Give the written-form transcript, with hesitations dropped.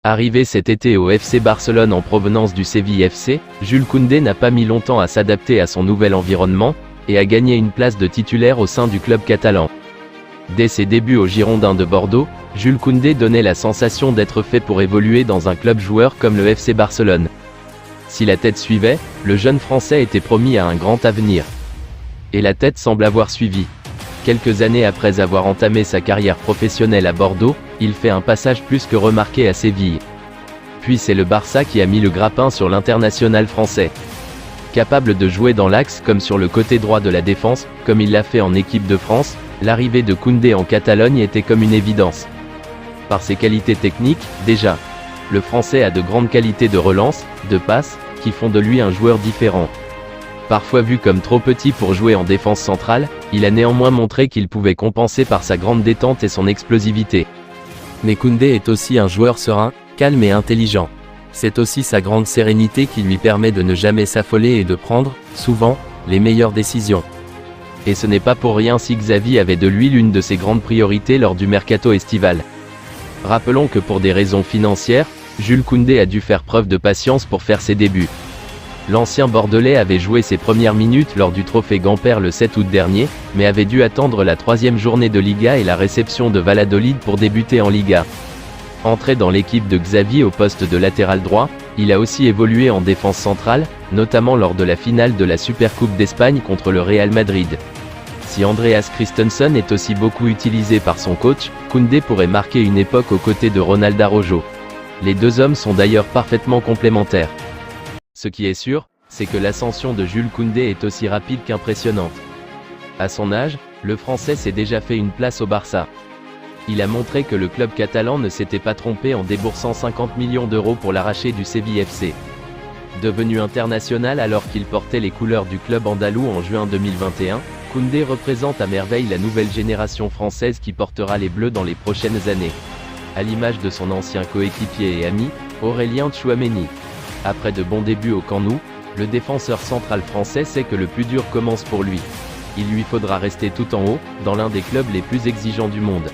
Arrivé cet été au FC Barcelone en provenance du Séville FC, Jules Koundé n'a pas mis longtemps à s'adapter à son nouvel environnement, et à gagner une place de titulaire au sein du club catalan. Dès ses débuts aux Girondins de Bordeaux, Jules Koundé donnait la sensation d'être fait pour évoluer dans un club joueur comme le FC Barcelone. Si la tête suivait, le jeune Français était promis à un grand avenir. Et la tête semble avoir suivi. Quelques années après avoir entamé sa carrière professionnelle à Bordeaux, il fait un passage plus que remarqué à Séville. Puis c'est le Barça qui a mis le grappin sur l'international français. Capable de jouer dans l'axe comme sur le côté droit de la défense, comme il l'a fait en équipe de France, l'arrivée de Koundé en Catalogne était comme une évidence. Par ses qualités techniques, déjà. Le Français a de grandes qualités de relance, de passe, qui font de lui un joueur différent. Parfois vu comme trop petit pour jouer en défense centrale, il a néanmoins montré qu'il pouvait compenser par sa grande détente et son explosivité. Mais Koundé est aussi un joueur serein, calme et intelligent. C'est aussi sa grande sérénité qui lui permet de ne jamais s'affoler et de prendre, souvent, les meilleures décisions. Et ce n'est pas pour rien si Xavi avait de lui l'une de ses grandes priorités lors du mercato estival. Rappelons que pour des raisons financières, Jules Koundé a dû faire preuve de patience pour faire ses débuts. L'ancien Bordelais avait joué ses premières minutes lors du trophée Gamper le 7 août dernier, mais avait dû attendre la 3e journée de Liga et la réception de Valladolid pour débuter en Liga. Entré dans l'équipe de Xavi au poste de latéral droit, il a aussi évolué en défense centrale, notamment lors de la finale de la Supercoupe d'Espagne contre le Real Madrid. Si Andreas Christensen est aussi beaucoup utilisé par son coach, Koundé pourrait marquer une époque aux côtés de Ronald Araujo. Les deux hommes sont d'ailleurs parfaitement complémentaires. Ce qui est sûr, c'est que l'ascension de Jules Koundé est aussi rapide qu'impressionnante. À son âge, le Français s'est déjà fait une place au Barça. Il a montré que le club catalan ne s'était pas trompé en déboursant 50 millions d'euros pour l'arracher du Séville FC. Devenu international alors qu'il portait les couleurs du club andalou en juin 2021, Koundé représente à merveille la nouvelle génération française qui portera les Bleus dans les prochaines années. À l'image de son ancien coéquipier et ami, Aurélien Tchouaméni. Après de bons débuts au Camp Nou, le défenseur central français sait que le plus dur commence pour lui. Il lui faudra rester tout en haut, dans l'un des clubs les plus exigeants du monde.